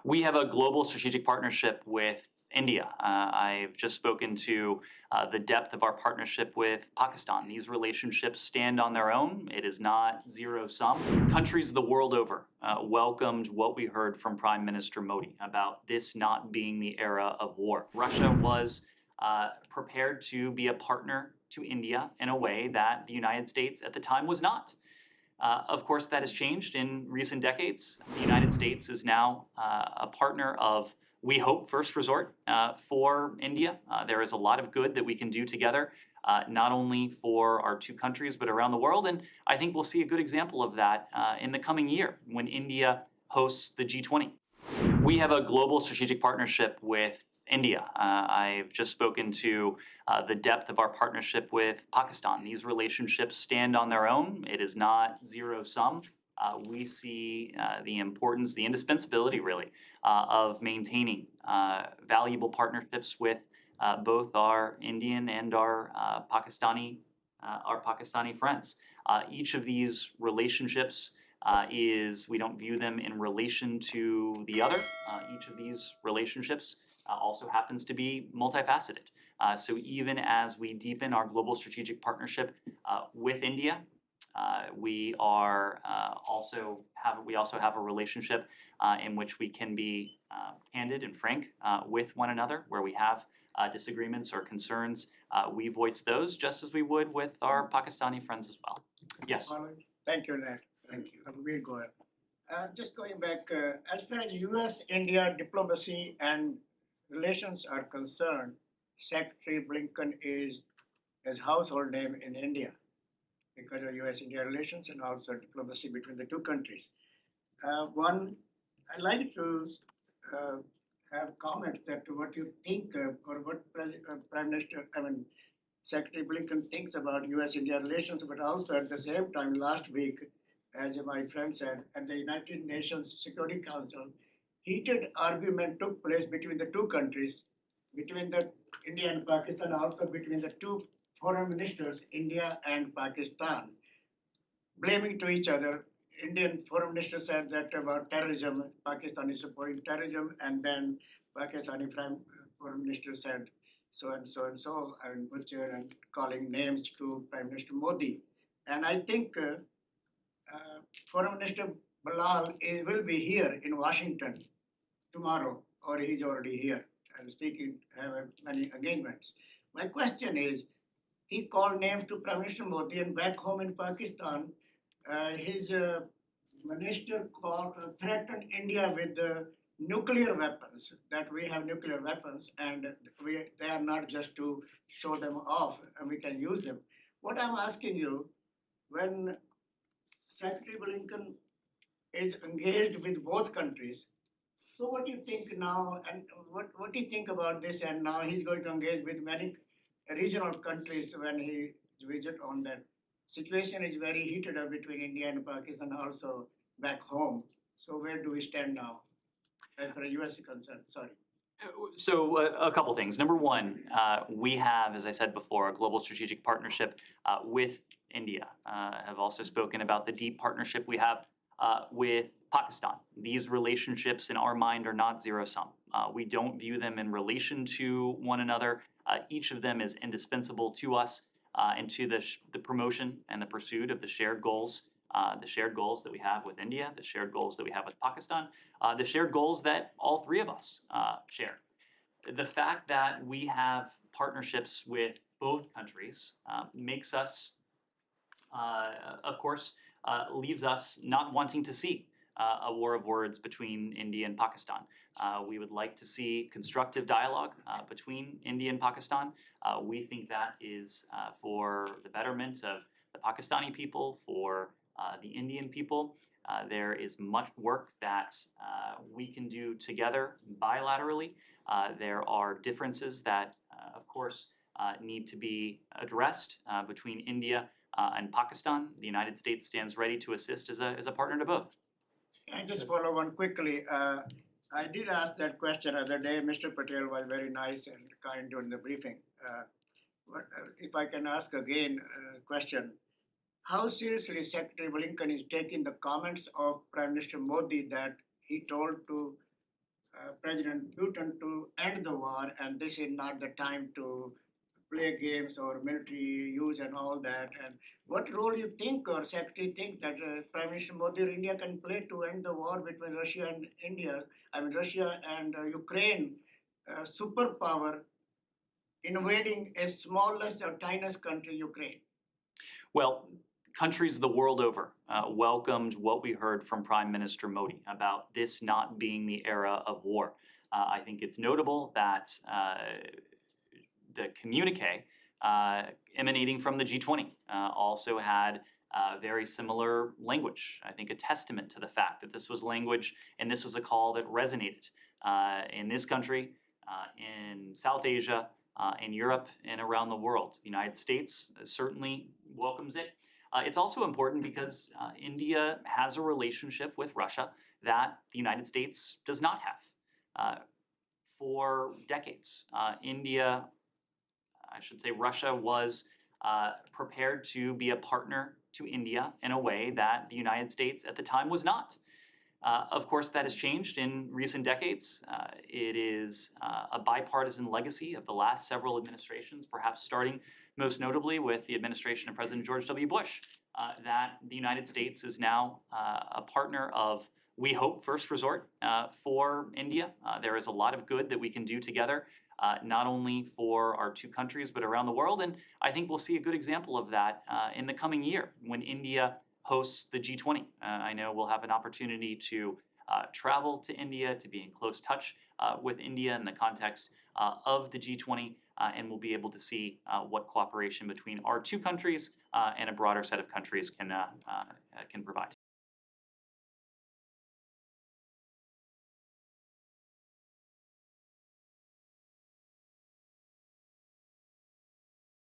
We have a global strategic partnership with India. I've just spoken to the depth of our partnership with Pakistan. These relationships stand on their own. It is not zero sum. Countries the world over welcomed what we heard from Prime Minister Modi about this not being the era of war. Russia was prepared to be a partner to India in a way that the United States at the time was not. Of course, that has changed in recent decades. The United States is now a partner of, we hope, first resort for India. There is a lot of good that we can do together, not only for our two countries, but around the world. And I think we'll see a good example of that in the coming year when India hosts the G20. We have a global strategic partnership with India. I've just spoken to the depth of our partnership with Pakistan. These relationships stand on their own. It is not zero sum. We see the importance, the indispensability really, of maintaining valuable partnerships with both our Indian and our Pakistani friends. Each of these relationships we don't view them in relation to the other. Each of these relationships also happens to be multifaceted. So even as we deepen our global strategic partnership with India, we also have a relationship in which we can be candid and frank with one another, where we have disagreements or concerns. We voice those just as we would with our Pakistani friends as well. Yes. Thank you, Nat. Thank you. We'll go ahead. Just going back, as far as U.S.-India diplomacy and relations are concerned, Secretary Blinken is a household name in India because of U.S.-India relations and also diplomacy between the two countries. I'd like to have comments that what you think or what Secretary Blinken thinks about U.S.-India relations, but also at the same time, last week, as my friend said, at the United Nations Security Council, heated argument took place between the two countries, between the India and Pakistan, also between the two foreign ministers, India and Pakistan, blaming to each other. Indian foreign minister said that about terrorism, Pakistan is supporting terrorism, and then Pakistani foreign minister said so and so and so, and butcher and calling names to Prime Minister Modi. And I think Foreign Minister Bilal will be here in Washington tomorrow, or he's already here and speaking, have many engagements. My question is, he called names to Prime Minister Modi, and back home in Pakistan, his minister threatened India with nuclear weapons, that we have nuclear weapons, and they are not just to show them off, and we can use them. What I'm asking you, when Secretary Blinken is engaged with both countries, so what do you think now, and what do you think about this? And now he's going to engage with many regional countries when he visit on that. Situation is very heated up between India and Pakistan, also back home. So where do we stand now, as far as U.S. is concerned? Sorry. So a couple things. Number one, we have, as I said before, a global strategic partnership with India. Have also spoken about the deep partnership we have with Pakistan. These relationships in our mind are not zero sum. We don't view them in relation to one another. Each of them is indispensable to us and to the promotion and the pursuit of the shared goals that we have with India, the shared goals that we have with Pakistan, the shared goals that all three of us share. The fact that we have partnerships with both countries makes us, of course, leaves us not wanting to see a war of words between India and Pakistan. We would like to see constructive dialogue between India and Pakistan. We think that is for the betterment of the Pakistani people, for the Indian people. There is much work that we can do together bilaterally. There are differences that, of course, need to be addressed between India and Pakistan. The United States stands ready to assist as a partner to both. Can I just follow one quickly? I did ask that question the other day. Mr. Patel was very nice and kind during the briefing. If I can ask again a question, how seriously Secretary Blinken is taking the comments of Prime Minister Modi that he told to President Putin to end the war, and this is not the time to play games or military use and all that. And what role you think or Secretary thinks that Prime Minister Modi or India can play to end the war between Russia and India? I mean, Russia and Ukraine, superpower invading a smallest or tiniest country, Ukraine. Well, countries the world over welcomed what we heard from Prime Minister Modi about this not being the era of war. I think it's notable that the communique emanating from the G20 also had very similar language. I think a testament to the fact that this was language and this was a call that resonated in this country, in South Asia, in Europe, and around the world. The United States certainly welcomes it. It's also important because India has a relationship with Russia that the United States does not have. For decades, Russia was prepared to be a partner to India in a way that the United States at the time was not. Of course, that has changed in recent decades. It is a bipartisan legacy of the last several administrations, perhaps starting most notably with the administration of President George W. Bush, that the United States is now a partner of, we hope, first resort for India. There is a lot of good that we can do together, not only for our two countries, but around the world. And I think we'll see a good example of that in the coming year when India hosts the G20. I know we'll have an opportunity to travel to India, to be in close touch with India in the context of the G20, and we'll be able to see what cooperation between our two countries and a broader set of countries can provide.